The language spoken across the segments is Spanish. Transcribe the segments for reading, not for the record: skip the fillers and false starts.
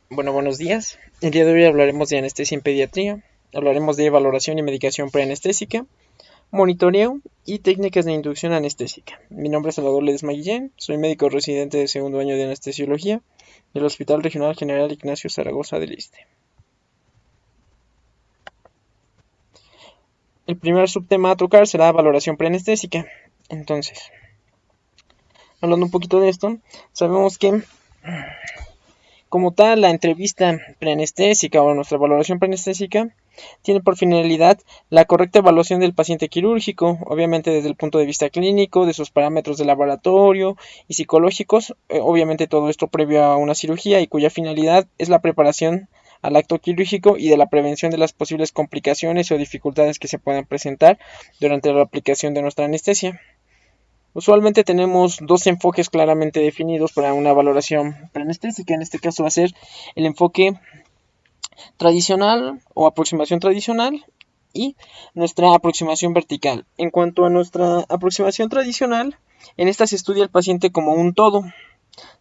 Bueno, buenos días. El día de hoy hablaremos de anestesia en pediatría. Hablaremos de valoración y medicación preanestésica, monitoreo y técnicas de inducción anestésica. Mi nombre es Salvador Ledesma Guillén, soy médico residente de segundo año de anestesiología del Hospital Regional General Ignacio Zaragoza del Iste. El primer subtema a tocar será valoración preanestésica. Entonces, hablando un poquito de esto, sabemos que como tal, la entrevista preanestésica o nuestra valoración preanestésica tiene por finalidad la correcta evaluación del paciente quirúrgico, obviamente desde el punto de vista clínico, de sus parámetros de laboratorio y psicológicos, obviamente todo esto previo a una cirugía y cuya finalidad es la preparación al acto quirúrgico y de la prevención de las posibles complicaciones o dificultades que se puedan presentar durante la aplicación de nuestra anestesia. Usualmente tenemos dos enfoques claramente definidos para una valoración preanestésica. En este caso va a ser el enfoque tradicional o aproximación tradicional y nuestra aproximación vertical. En cuanto a nuestra aproximación tradicional, en esta se estudia al paciente como un todo.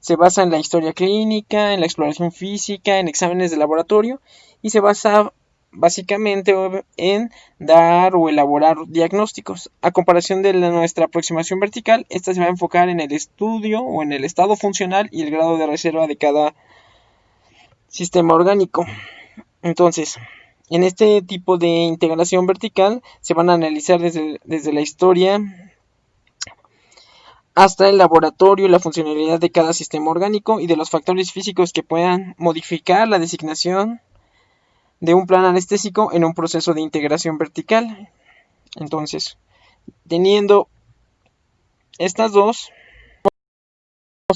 Se basa en la historia clínica, en la exploración física, en exámenes de laboratorio y se basa básicamente en dar o elaborar diagnósticos. A comparación de nuestra aproximación vertical, esta se va a enfocar en el estudio o en el estado funcional y el grado de reserva de cada sistema orgánico. Entonces, en este tipo de integración vertical se van a analizar desde la historia hasta el laboratorio, la funcionalidad de cada sistema orgánico y de los factores físicos que puedan modificar la designación de un plan anestésico en un proceso de integración vertical. Entonces, teniendo estas dos,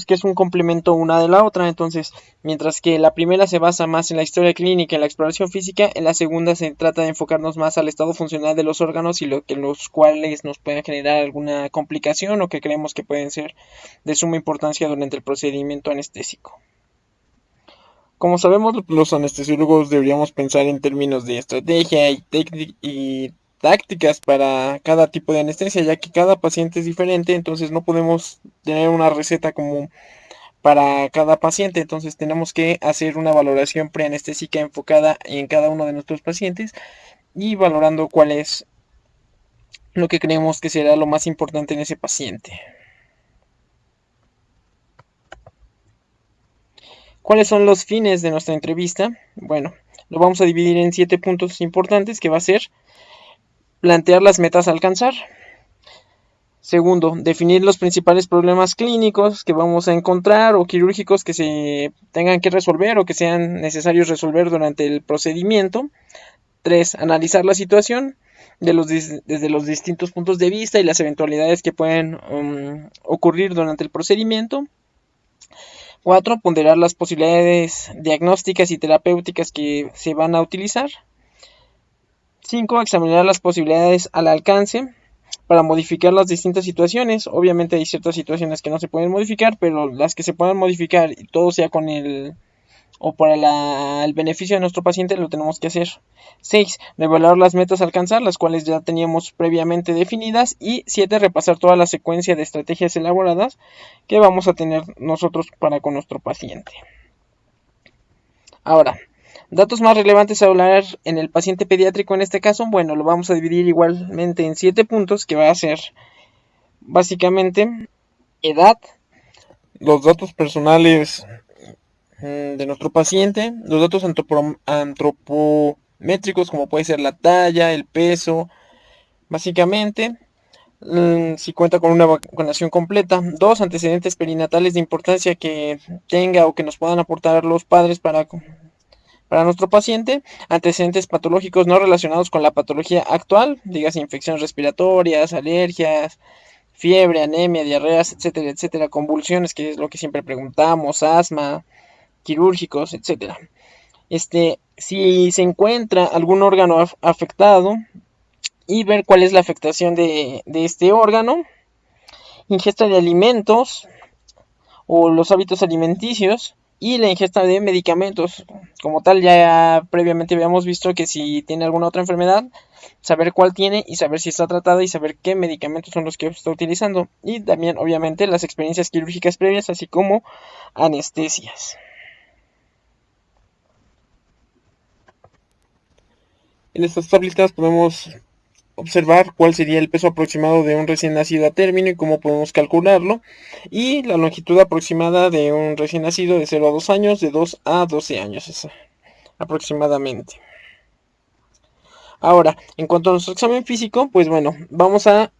que es un complemento una de la otra. Entonces, mientras que la primera se basa más en la historia clínica, en la exploración física, en la segunda se trata de enfocarnos más al estado funcional de los órganos y los cuales nos pueden generar alguna complicación o que creemos que pueden ser de suma importancia durante el procedimiento anestésico. Como sabemos, los anestesiólogos deberíamos pensar en términos de estrategia y tácticas para cada tipo de anestesia, ya que cada paciente es diferente, entonces no podemos tener una receta común para cada paciente. Entonces tenemos que hacer una valoración preanestésica enfocada en cada uno de nuestros pacientes y valorando cuál es lo que creemos que será lo más importante en ese paciente. ¿Cuáles son los fines de nuestra entrevista? Bueno, lo vamos a dividir en 7 puntos importantes, que va a ser plantear las metas a alcanzar. Segundo, definir los principales problemas clínicos que vamos a encontrar o quirúrgicos que se tengan que resolver o que sean necesarios resolver durante el procedimiento. 3. Analizar la situación desde los distintos puntos de vista y las eventualidades que pueden ocurrir durante el procedimiento. 4. Ponderar las posibilidades diagnósticas y terapéuticas que se van a utilizar. 5. Examinar las posibilidades al alcance para modificar las distintas situaciones. Obviamente hay ciertas situaciones que no se pueden modificar, pero las que se puedan modificar y todo sea con el o para el beneficio de nuestro paciente lo tenemos que hacer. 6. Revelar las metas a alcanzar, las cuales ya teníamos previamente definidas. Y 7. Repasar toda la secuencia de estrategias elaboradas que vamos a tener nosotros para con nuestro paciente. Ahora, datos más relevantes a hablar en el paciente pediátrico en este caso, bueno, lo vamos a dividir igualmente en 7 puntos, que va a ser básicamente edad, los datos personales de nuestro paciente, los datos antropométricos como puede ser la talla, el peso, básicamente, si cuenta con una vacunación completa. 2. Antecedentes perinatales de importancia que tenga o que nos puedan aportar los padres para nuestro paciente. Antecedentes patológicos no relacionados con la patología actual, digas infecciones respiratorias, alergias, fiebre, anemia, diarreas, etcétera, etcétera, convulsiones, que es lo que siempre preguntamos, asma, quirúrgicos, etcétera. Si se encuentra algún órgano afectado y ver cuál es la afectación de este órgano, ingesta de alimentos o los hábitos alimenticios y la ingesta de medicamentos. Como tal, ya previamente habíamos visto que si tiene alguna otra enfermedad, saber cuál tiene y saber si está tratada y saber qué medicamentos son los que está utilizando. Y también, obviamente, las experiencias quirúrgicas previas, así como anestesias. En estas tablitas podemos observar cuál sería el peso aproximado de un recién nacido a término y cómo podemos calcularlo, y la longitud aproximada de un recién nacido de 0 a 2 años, de 2 a 12 años aproximadamente. Ahora, en cuanto a nuestro examen físico, pues bueno, vamos a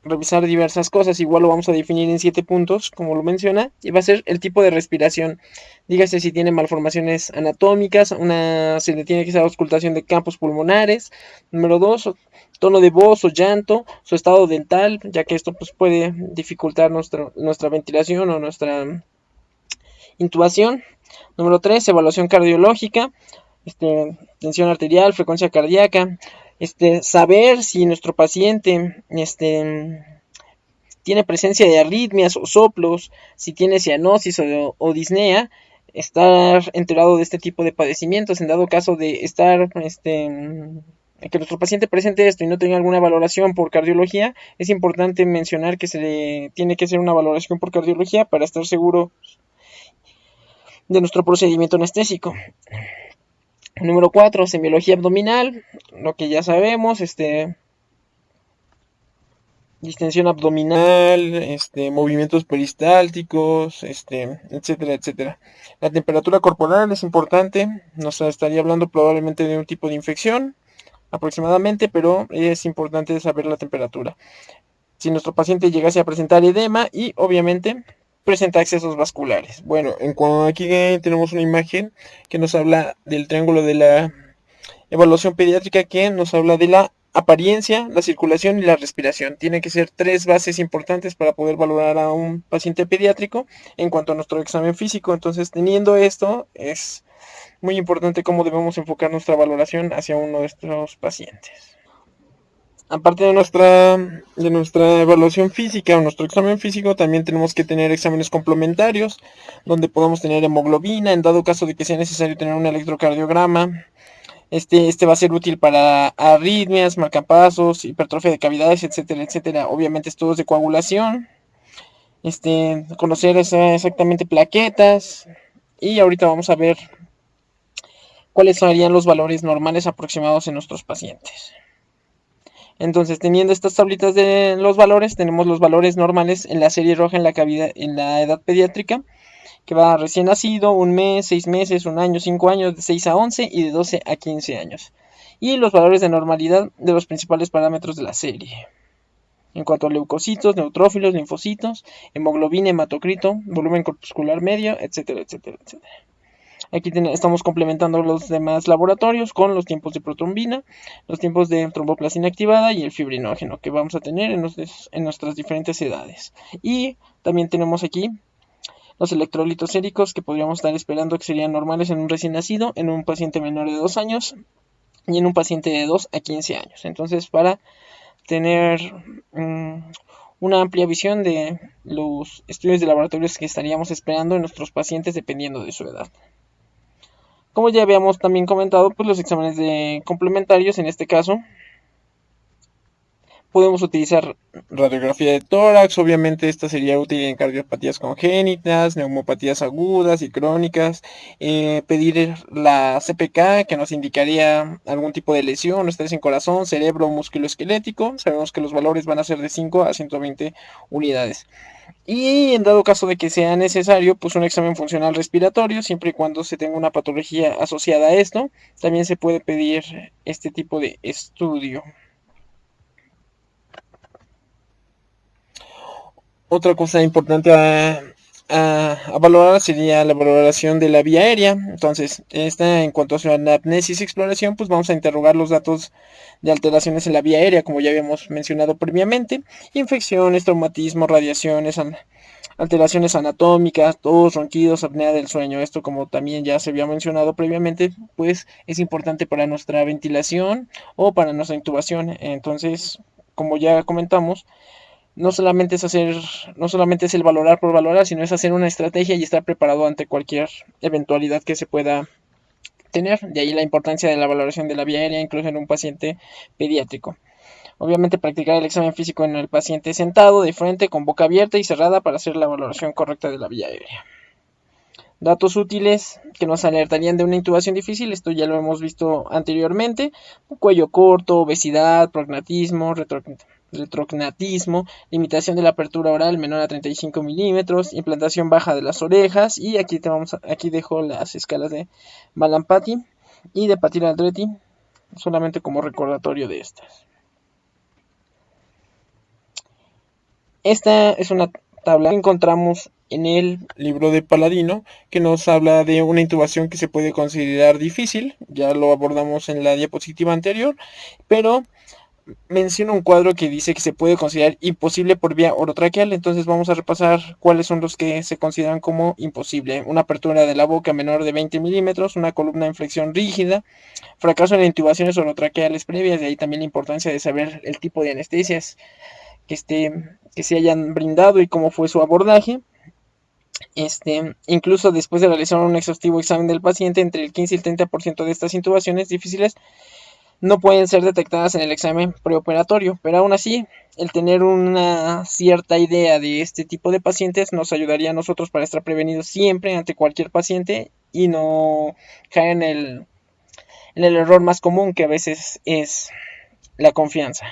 revisar diversas cosas. Igual lo vamos a definir en 7 puntos, como lo menciona, y va a ser el tipo de respiración. Dígase si tiene malformaciones anatómicas, se le tiene que hacer auscultación de campos pulmonares. Número 2, tono de voz o llanto, su estado dental, ya que esto pues, puede dificultar nuestra ventilación o nuestra intubación. Número 3, evaluación cardiológica, tensión arterial, frecuencia cardíaca, saber si nuestro paciente tiene presencia de arritmias o soplos, si tiene cianosis o disnea, estar enterado de este tipo de padecimientos. En dado caso de estar que nuestro paciente presente esto y no tenga alguna valoración por cardiología, es importante mencionar que se le tiene que hacer una valoración por cardiología para estar seguro de nuestro procedimiento anestésico. Número 4, semiología abdominal, lo que ya sabemos, distensión abdominal, movimientos peristálticos, etcétera, etcétera. La temperatura corporal es importante, nos estaría hablando probablemente de un tipo de infección, aproximadamente, pero es importante saber la temperatura. Si nuestro paciente llegase a presentar edema y obviamente presenta accesos vasculares. Bueno, aquí tenemos una imagen que nos habla del triángulo de la evaluación pediátrica, que nos habla de la apariencia, la circulación y la respiración. Tienen que ser 3 bases importantes para poder valorar a un paciente pediátrico en cuanto a nuestro examen físico. Entonces, teniendo esto, es muy importante cómo debemos enfocar nuestra valoración hacia uno de estos pacientes. Aparte de nuestra evaluación física o nuestro examen físico, también tenemos que tener exámenes complementarios, donde podamos tener hemoglobina, en dado caso de que sea necesario tener un electrocardiograma. Este va a ser útil para arritmias, marcapasos, hipertrofia de cavidades, etcétera, etcétera. Obviamente estudios de coagulación, conocer exactamente plaquetas, y ahorita vamos a ver cuáles serían los valores normales aproximados en nuestros pacientes. Entonces, teniendo estas tablitas de los valores, tenemos los valores normales en la serie roja en la edad pediátrica, que va recién nacido, 1 mes, 6 meses, 1 año, 5 años, de 6 a 11 y de 12 a 15 años. Y los valores de normalidad de los principales parámetros de la serie. En cuanto a leucocitos, neutrófilos, linfocitos, hemoglobina, hematocrito, volumen corpuscular medio, etcétera, etcétera, etcétera. Aquí estamos complementando los demás laboratorios con los tiempos de protrombina, los tiempos de tromboplastina activada y el fibrinógeno que vamos a tener en nuestras diferentes edades. Y también tenemos aquí los electrolitos séricos que podríamos estar esperando que serían normales en un recién nacido, en un paciente menor de 2 años y en un paciente de 2 a 15 años. Entonces, para tener una amplia visión de los estudios de laboratorios que estaríamos esperando en nuestros pacientes dependiendo de su edad. Como ya habíamos también comentado, pues los exámenes complementarios, en este caso, podemos utilizar radiografía de tórax. Obviamente esta sería útil en cardiopatías congénitas, neumopatías agudas y crónicas. Pedir la CPK, que nos indicaría algún tipo de lesión o estrés en corazón, cerebro, músculo esquelético. Sabemos que los valores van a ser de 5 a 120 unidades. Y en dado caso de que sea necesario, pues un examen funcional respiratorio, siempre y cuando se tenga una patología asociada a esto, también se puede pedir este tipo de estudio. Otra cosa importante a valorar sería la valoración de la vía aérea. Entonces, en cuanto a su anamnesis y exploración, pues vamos a interrogar los datos de alteraciones en la vía aérea, como ya habíamos mencionado previamente: infecciones, traumatismo, radiaciones, alteraciones anatómicas, tos, ronquidos, apnea del sueño. Esto, como también ya se había mencionado previamente, pues es importante para nuestra ventilación o para nuestra intubación. Entonces, como ya comentamos, no solamente es el valorar por valorar, sino es hacer una estrategia y estar preparado ante cualquier eventualidad que se pueda tener. De ahí la importancia de la valoración de la vía aérea, incluso en un paciente pediátrico. Obviamente, practicar el examen físico en el paciente sentado, de frente, con boca abierta y cerrada, para hacer la valoración correcta de la vía aérea. Datos útiles que nos alertarían de una intubación difícil, esto ya lo hemos visto anteriormente: cuello corto, obesidad, prognatismo, retrognatismo, limitación de la apertura oral menor a 35 milímetros, implantación baja de las orejas, y aquí dejo las escalas de Malampati y de Patiri-Andretti solamente como recordatorio de estas. Esta es una tabla que encontramos en el libro de Paladino, que nos habla de una intubación que se puede considerar difícil. Ya lo abordamos en la diapositiva anterior, pero menciona un cuadro que dice que se puede considerar imposible por vía orotraqueal. Entonces vamos a repasar cuáles son los que se consideran como imposible: una apertura de la boca menor de 20 milímetros, una columna en flexión rígida, fracaso en intubaciones orotraqueales previas. De ahí también la importancia de saber el tipo de anestesias que se hayan brindado y cómo fue su abordaje. Incluso después de realizar un exhaustivo examen del paciente, entre el 15 y el 30% de estas intubaciones difíciles no pueden ser detectadas en el examen preoperatorio, pero aún así, el tener una cierta idea de este tipo de pacientes nos ayudaría a nosotros para estar prevenidos siempre ante cualquier paciente y no caer en el error más común, que a veces es la confianza.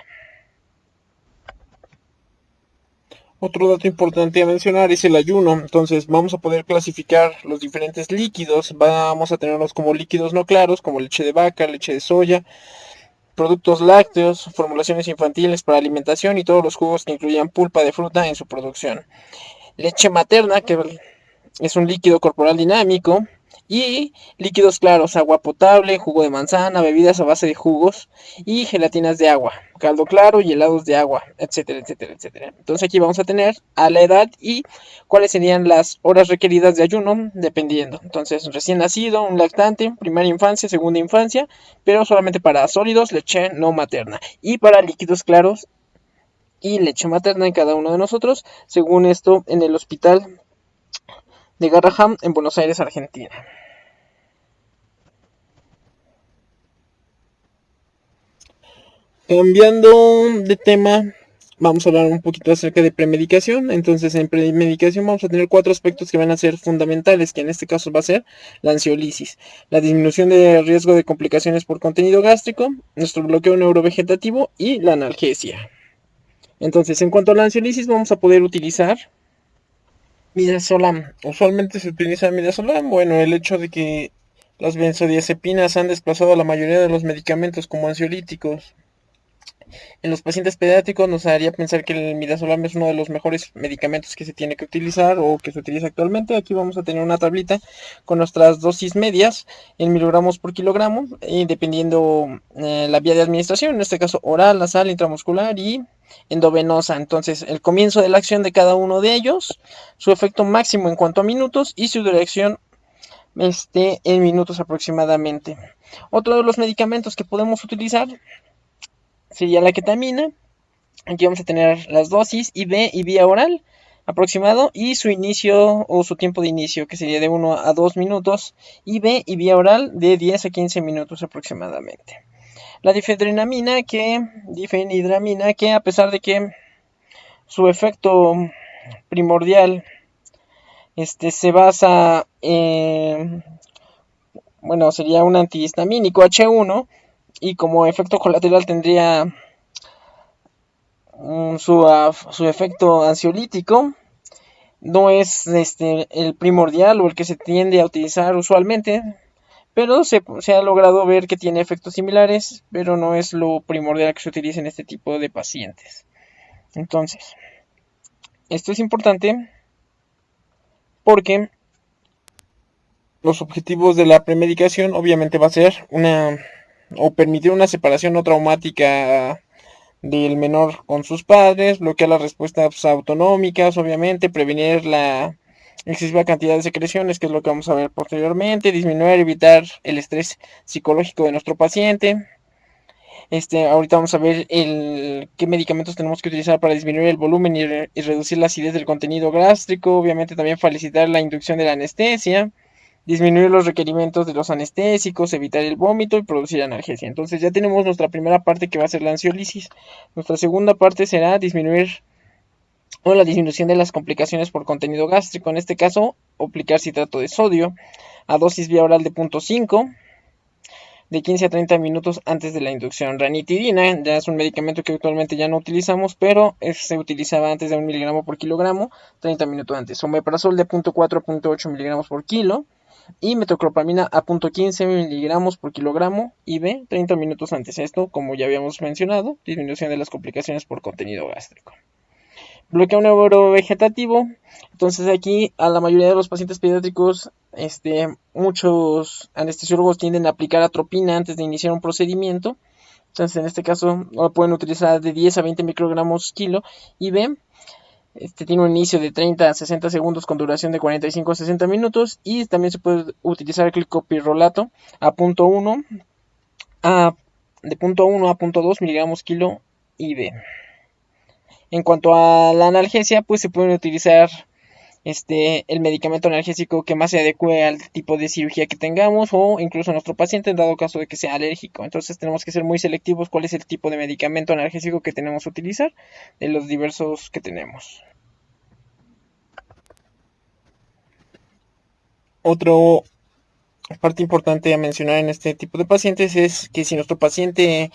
Otro dato importante a mencionar es el ayuno. Entonces vamos a poder clasificar los diferentes líquidos. Vamos a tenerlos como líquidos no claros, como leche de vaca, leche de soya, productos lácteos, formulaciones infantiles para alimentación y todos los jugos que incluyan pulpa de fruta en su producción. Leche materna, que es un líquido corporal dinámico, y líquidos claros: agua potable, jugo de manzana, bebidas a base de jugos y gelatinas de agua, caldo claro y helados de agua, etcétera, etcétera, etcétera. Entonces aquí vamos a tener a la edad y cuáles serían las horas requeridas de ayuno dependiendo. Entonces, recién nacido, un lactante, primera infancia, segunda infancia, pero solamente para sólidos, leche no materna, y para líquidos claros y leche materna en cada uno de nosotros, según esto en el hospital de Garrahan en Buenos Aires, Argentina. Cambiando de tema, vamos a hablar un poquito acerca de premedicación. Entonces, en premedicación vamos a tener 4 aspectos que van a ser fundamentales, que en este caso va a ser la ansiolisis, la disminución de riesgo de complicaciones por contenido gástrico, nuestro bloqueo neurovegetativo y la analgesia. Entonces, en cuanto a la ansiolisis, vamos a poder utilizar midazolam. Usualmente se utiliza midazolam. Bueno, el hecho de que las benzodiazepinas han desplazado a la mayoría de los medicamentos como ansiolíticos en los pacientes pediátricos nos haría pensar que el midazolam es uno de los mejores medicamentos que se tiene que utilizar o que se utiliza actualmente. Aquí vamos a tener una tablita con nuestras dosis medias en miligramos por kilogramo, y dependiendo la vía de administración, en este caso oral, nasal, intramuscular y endovenosa. Entonces, el comienzo de la acción de cada uno de ellos, su efecto máximo en cuanto a minutos y su duración en minutos aproximadamente. Otro de los medicamentos que podemos utilizar sería la ketamina. Aquí vamos a tener las dosis IV y vía oral aproximado y su inicio o su tiempo de inicio, que sería de 1 a 2 minutos, IV y vía oral de 10 a 15 minutos aproximadamente. La difenhidramina, que a pesar de que su efecto primordial se basa en, bueno, sería un antihistamínico H1, y como efecto colateral tendría su efecto ansiolítico, no es el primordial o el que se tiende a utilizar usualmente, pero se ha logrado ver que tiene efectos similares, pero no es lo primordial que se utiliza en este tipo de pacientes. Entonces, esto es importante porque los objetivos de la premedicación obviamente va a ser permitir una separación no traumática del menor con sus padres, bloquear las respuestas autonómicas, obviamente, prevenir la excesiva cantidad de secreciones, que es lo que vamos a ver posteriormente, disminuir, evitar el estrés psicológico de nuestro paciente. Ahorita vamos a ver qué medicamentos tenemos que utilizar para disminuir el volumen y reducir la acidez del contenido gástrico, obviamente también facilitar la inducción de la anestesia, disminuir los requerimientos de los anestésicos, evitar el vómito y producir analgesia. Entonces ya tenemos nuestra primera parte, que va a ser la ansiolisis. Nuestra segunda parte será disminuir o la disminución de las complicaciones por contenido gástrico. En este caso, aplicar citrato de sodio a dosis vía oral de 0.5 de 15 a 30 minutos antes de la inducción. Ranitidina ya es un medicamento que actualmente ya no utilizamos, pero se utilizaba antes de 1 miligramo por kilogramo, 30 minutos antes. Omeprazol de 0.4 a 0.8 miligramos por kilo y metoclopramina a 0.15 miligramos por kilogramo IV 30 minutos antes. Esto, como ya habíamos mencionado, disminución de las complicaciones por contenido gástrico. Bloqueo neurovegetativo. Entonces aquí a la mayoría de los pacientes pediátricos, muchos anestesiólogos tienden a aplicar atropina antes de iniciar un procedimiento. Entonces en este caso lo pueden utilizar de 10 a 20 microgramos kilo IV. Tiene un inicio de 30 a 60 segundos con duración de 45 a 60 minutos. Y también se puede utilizar el clicopirrolato a 0.1 de 0.1 a 0.2 miligramos kilo IV. En cuanto a la analgesia, pues se puede utilizar el medicamento analgésico que más se adecue al tipo de cirugía que tengamos o incluso a nuestro paciente en dado caso de que sea alérgico. Entonces tenemos que ser muy selectivos cuál es el tipo de medicamento analgésico que tenemos que utilizar de los diversos que tenemos. Otra parte importante a mencionar en este tipo de pacientes es que si nuestro paciente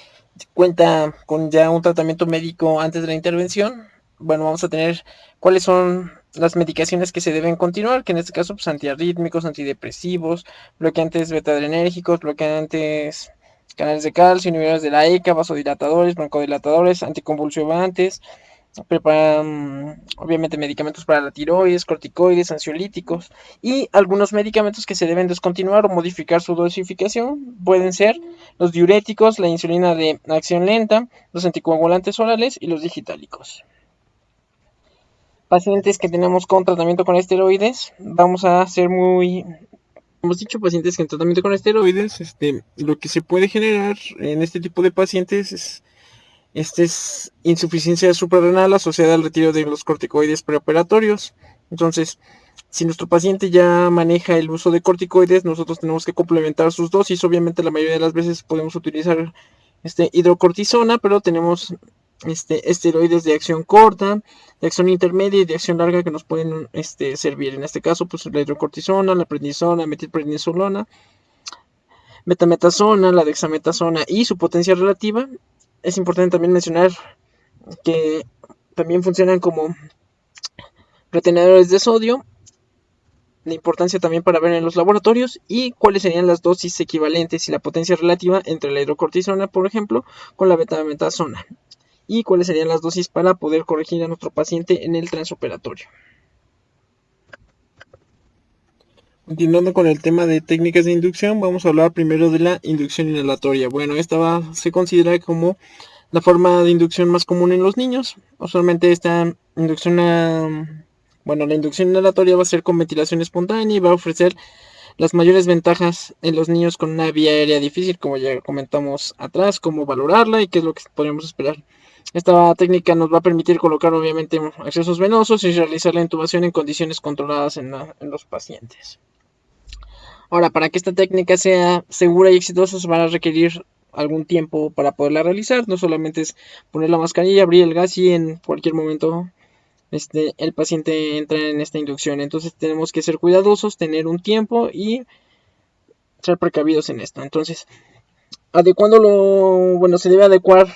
cuenta con ya un tratamiento médico antes de la intervención, bueno, vamos a tener cuáles son las medicaciones que se deben continuar, que en este caso pues antiarrítmicos, antidepresivos, bloqueantes beta-adrenérgicos, bloqueantes canales de calcio, inhibidores de la ECA, vasodilatadores, broncodilatadores, anticonvulsivantes, obviamente medicamentos para la tiroides, corticoides, ansiolíticos y algunos medicamentos que se deben descontinuar o modificar su dosificación. Pueden ser los diuréticos, la insulina de acción lenta, los anticoagulantes orales y los digitálicos. Pacientes que tenemos con tratamiento con esteroides, vamos a ser muy... Hemos dicho pacientes que en tratamiento con esteroides, lo que se puede generar en este tipo de pacientes es insuficiencia suprarrenal asociada al retiro de los corticoides preoperatorios. Entonces, si nuestro paciente ya maneja el uso de corticoides, nosotros tenemos que complementar sus dosis. Obviamente la mayoría de las veces podemos utilizar hidrocortisona, pero tenemos esteroides de acción corta, de acción intermedia y de acción larga que nos pueden servir. En este caso, pues la hidrocortisona, la prednisona, metilprednisolona, metametasona, la dexametasona y su potencia relativa. Es importante también mencionar que también funcionan como retenedores de sodio, de importancia también para ver en los laboratorios, y cuáles serían las dosis equivalentes y la potencia relativa entre la hidrocortisona, por ejemplo, con la betametasona, y cuáles serían las dosis para poder corregir a nuestro paciente en el transoperatorio. Continuando con el tema de técnicas de inducción, vamos a hablar primero de la inducción inhalatoria. Bueno, esta se considera como la forma de inducción más común en los niños. Usualmente esta inducción, la inducción inhalatoria va a ser con ventilación espontánea y va a ofrecer las mayores ventajas en los niños con una vía aérea difícil, como ya comentamos atrás, cómo valorarla y qué es lo que podemos esperar. Esta técnica nos va a permitir colocar obviamente accesos venosos y realizar la intubación en condiciones controladas en los pacientes. Ahora, para que esta técnica sea segura y exitosa, se van a requerir algún tiempo para poderla realizar. No solamente es poner la mascarilla, abrir el gas y en cualquier momento el paciente entra en esta inducción. Entonces tenemos que ser cuidadosos, tener un tiempo y ser precavidos en esto. Entonces, se debe adecuar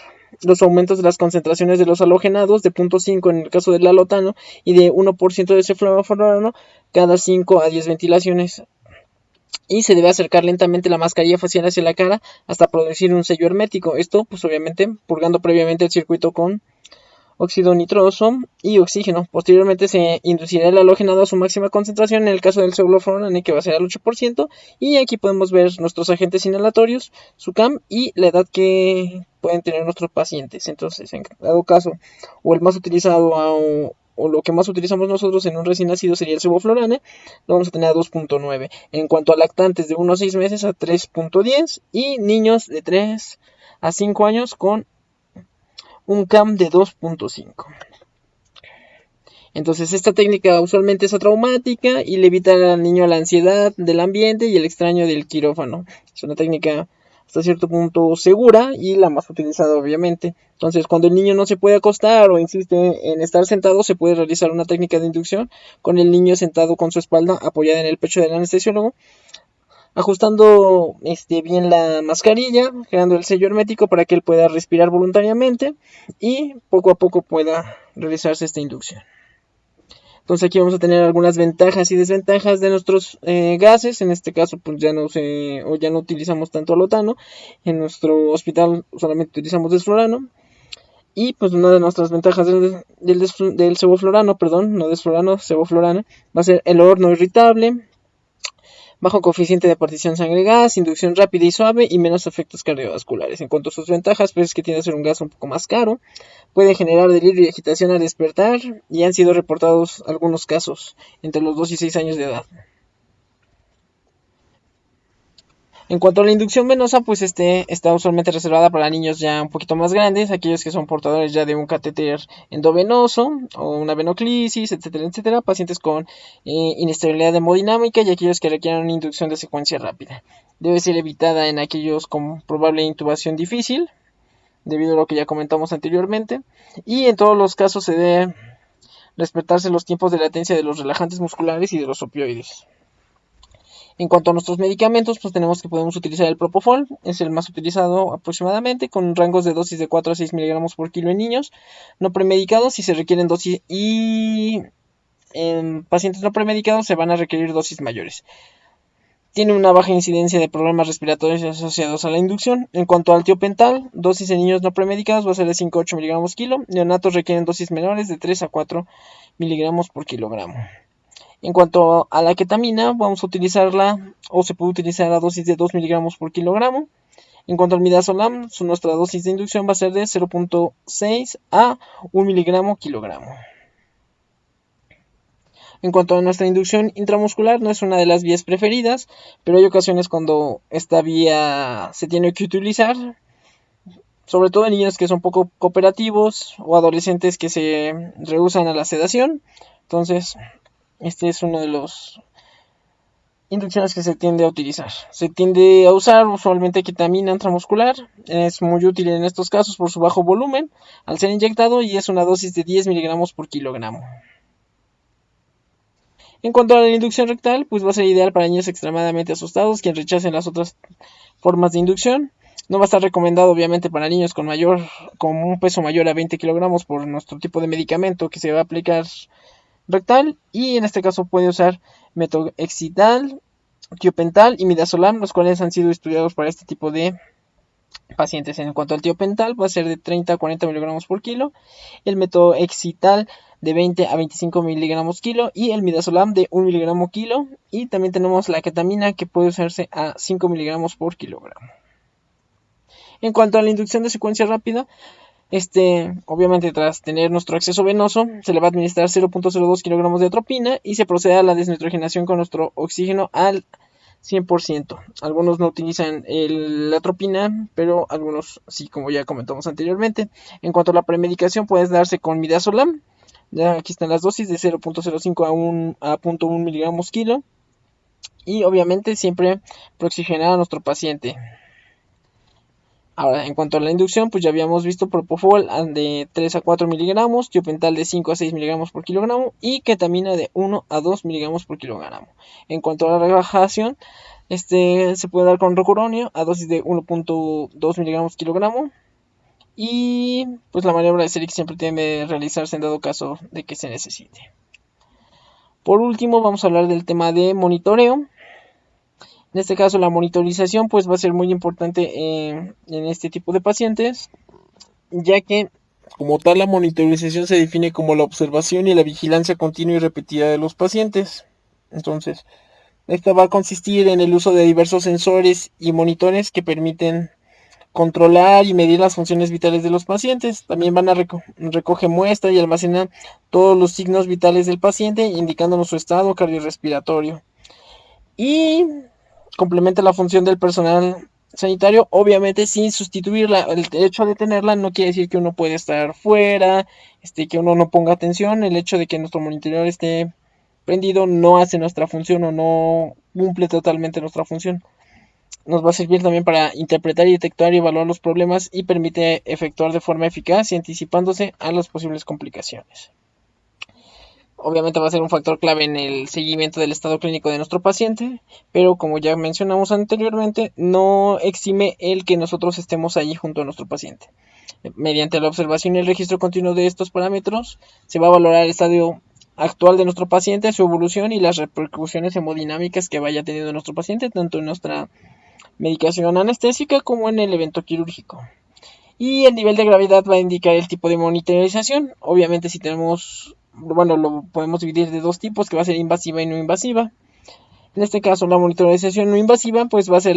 los aumentos de las concentraciones de los halogenados de 0.5 en el caso del alotano y de 1% de cefalofurano cada 5 a 10 ventilaciones. Y se debe acercar lentamente la mascarilla facial hacia la cara hasta producir un sello hermético. Esto, pues obviamente, purgando previamente el circuito con óxido nitroso y oxígeno. Posteriormente se inducirá el halogenado a su máxima concentración en el caso del sevoflurane, que va a ser al 8%. Y aquí podemos ver nuestros agentes inhalatorios, su CAM y la edad que pueden tener nuestros pacientes. Entonces, en dado caso, o el más utilizado o lo que más utilizamos nosotros en un recién nacido sería el sevoflurane, lo vamos a tener a 2.9. En cuanto a lactantes de 1 a 6 meses a 3.10 y niños de 3 a 5 años con un CAM de 2.5. Entonces esta técnica usualmente es atraumática y le evita al niño la ansiedad del ambiente y el extraño del quirófano. Es una técnica hasta cierto punto segura y la más utilizada obviamente. Entonces cuando el niño no se puede acostar o insiste en estar sentado, se puede realizar una técnica de inducción con el niño sentado con su espalda apoyada en el pecho del anestesiólogo, ajustando bien la mascarilla, creando el sello hermético para que él pueda respirar voluntariamente y poco a poco pueda realizarse esta inducción. Entonces aquí vamos a tener algunas ventajas y desventajas de nuestros gases. En este caso pues ya no utilizamos tanto alotano. En nuestro hospital solamente utilizamos desflurano. Y pues una de nuestras ventajas del sevoflurano, perdón, no desflurano, sevoflurano, va a ser el olor no irritable, bajo coeficiente de partición sangre-gas, inducción rápida y suave y menos efectos cardiovasculares. En cuanto a sus ventajas, pues es que tiende a ser un gas un poco más caro, puede generar delirio y agitación al despertar y han sido reportados algunos casos entre los 2 y 6 años de edad. En cuanto a la inducción venosa, pues está usualmente reservada para niños ya un poquito más grandes, aquellos que son portadores ya de un catéter endovenoso o una venoclisis, etcétera, etcétera, pacientes con inestabilidad hemodinámica y aquellos que requieran una inducción de secuencia rápida. Debe ser evitada en aquellos con probable intubación difícil, debido a lo que ya comentamos anteriormente, y en todos los casos se debe respetarse los tiempos de latencia de los relajantes musculares y de los opioides. En cuanto a nuestros medicamentos, pues tenemos que podemos utilizar el Propofol, es el más utilizado aproximadamente, con rangos de dosis de 4 a 6 miligramos por kilo en niños no premedicados. Si se requieren dosis y en pacientes no premedicados se van a requerir dosis mayores. Tiene una baja incidencia de problemas respiratorios asociados a la inducción. En cuanto al tiopental, dosis en niños no premedicados va a ser de 5 a 8 miligramos kilo. Neonatos requieren dosis menores de 3 a 4 miligramos por kilogramo. En cuanto a la ketamina, vamos a utilizarla o se puede utilizar a dosis de 2 miligramos por kilogramo. En cuanto al midazolam, nuestra dosis de inducción va a ser de 0.6 a 1 miligramo kilogramo. En cuanto a nuestra inducción intramuscular, no es una de las vías preferidas, pero hay ocasiones cuando esta vía se tiene que utilizar, sobre todo en niños que son poco cooperativos o adolescentes que se rehúsan a la sedación. Entonces, este es uno de los inducciones que se tiende a utilizar. Se tiende a usar usualmente ketamina intramuscular. Es muy útil en estos casos por su bajo volumen al ser inyectado y es una dosis de 10 miligramos por kilogramo. En cuanto a la inducción rectal, pues va a ser ideal para niños extremadamente asustados quienes rechacen las otras formas de inducción. No va a estar recomendado obviamente para niños con un peso mayor a 20 kilogramos por nuestro tipo de medicamento que se va a aplicar rectal, y en este caso puede usar metoxidil, tiopental y midazolam, los cuales han sido estudiados para este tipo de pacientes. En cuanto al tiopental, va a ser de 30 a 40 miligramos por kilo, el metoxidil de 20 a 25 miligramos kilo y el midazolam de 1 miligramo kilo, y también tenemos la ketamina que puede usarse a 5 miligramos por kilogramo. En cuanto a la inducción de secuencia rápida, obviamente tras tener nuestro acceso venoso, se le va a administrar 0.02 kilogramos de atropina y se procede a la desnitrogenación con nuestro oxígeno al 100%. Algunos no utilizan la atropina, pero algunos sí, como ya comentamos anteriormente. En cuanto a la premedicación, puede darse con midazolam. Ya aquí están las dosis de 0.05 a 0.1 miligramos kilo. Y obviamente siempre prooxigenar a nuestro paciente. Ahora, en cuanto a la inducción, pues ya habíamos visto Propofol de 3 a 4 miligramos, tiopental de 5 a 6 miligramos por kilogramo y ketamina de 1 a 2 miligramos por kilogramo. En cuanto a la relajación, se puede dar con rocuronio a dosis de 1.2 miligramos por kilogramo. Y pues la maniobra de Selix siempre tiene que realizarse en dado caso de que se necesite. Por último, vamos a hablar del tema de monitoreo. En este caso, la monitorización pues va a ser muy importante en este tipo de pacientes, ya que como tal la monitorización se define como la observación y la vigilancia continua y repetida de los pacientes. Entonces, esta va a consistir en el uso de diversos sensores y monitores que permiten controlar y medir las funciones vitales de los pacientes. También van a recoger muestra y almacenar todos los signos vitales del paciente, indicándonos su estado cardiorrespiratorio. Y complementa la función del personal sanitario, obviamente sin sustituirla. El hecho de tenerla no quiere decir que uno puede estar fuera, que uno no ponga atención. El hecho de que nuestro monitor esté prendido no hace nuestra función o no cumple totalmente nuestra función. Nos va a servir también para interpretar, detectar y evaluar los problemas y permite efectuar de forma eficaz y anticipándose a las posibles complicaciones. Obviamente va a ser un factor clave en el seguimiento del estado clínico de nuestro paciente, pero como ya mencionamos anteriormente, no exime el que nosotros estemos ahí junto a nuestro paciente. Mediante la observación y el registro continuo de estos parámetros, se va a valorar el estadio actual de nuestro paciente, su evolución y las repercusiones hemodinámicas que vaya teniendo nuestro paciente, tanto en nuestra medicación anestésica como en el evento quirúrgico. Y el nivel de gravedad va a indicar el tipo de monitorización. Obviamente si tenemos, bueno, lo podemos dividir de dos tipos, que va a ser invasiva y no invasiva. En este caso la monitorización no invasiva pues va a ser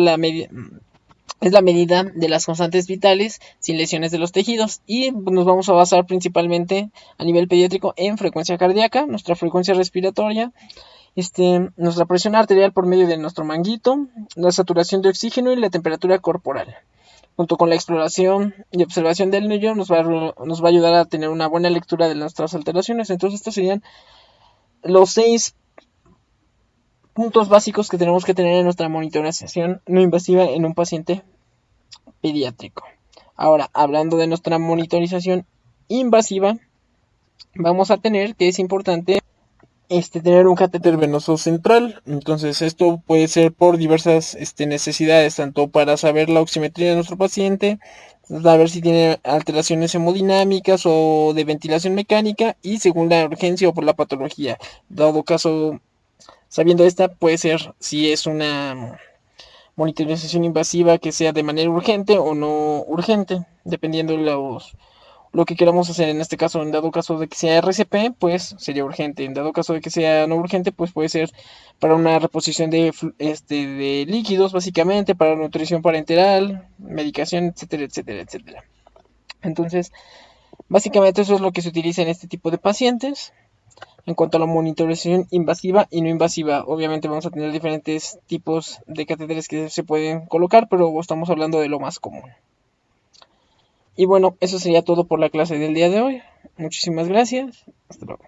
es la medida de las constantes vitales sin lesiones de los tejidos y nos vamos a basar principalmente a nivel pediátrico en frecuencia cardíaca, nuestra frecuencia respiratoria, nuestra presión arterial por medio de nuestro manguito, la saturación de oxígeno y la temperatura corporal. Junto con la exploración y observación del niño nos va a ayudar a tener una buena lectura de nuestras alteraciones. Entonces estos serían los 6 puntos básicos que tenemos que tener en nuestra monitorización no invasiva en un paciente pediátrico. Ahora, hablando de nuestra monitorización invasiva, vamos a tener que es importante tener un catéter venoso central. Entonces esto puede ser por diversas necesidades, tanto para saber la oximetría de nuestro paciente, saber si tiene alteraciones hemodinámicas o de ventilación mecánica y según la urgencia o por la patología. Dado caso, sabiendo esta, puede ser si es una monitorización invasiva que sea de manera urgente o no urgente, dependiendo de lo que queramos hacer. En este caso, en dado caso de que sea RCP, pues sería urgente. En dado caso de que sea no urgente, pues puede ser para una reposición de líquidos, básicamente, para nutrición parenteral, medicación, etcétera, etcétera, etcétera. Entonces, básicamente eso es lo que se utiliza en este tipo de pacientes. En cuanto a la monitorización invasiva y no invasiva, obviamente vamos a tener diferentes tipos de catéteres que se pueden colocar, pero estamos hablando de lo más común. Y bueno, eso sería todo por la clase del día de hoy. Muchísimas gracias. Hasta luego.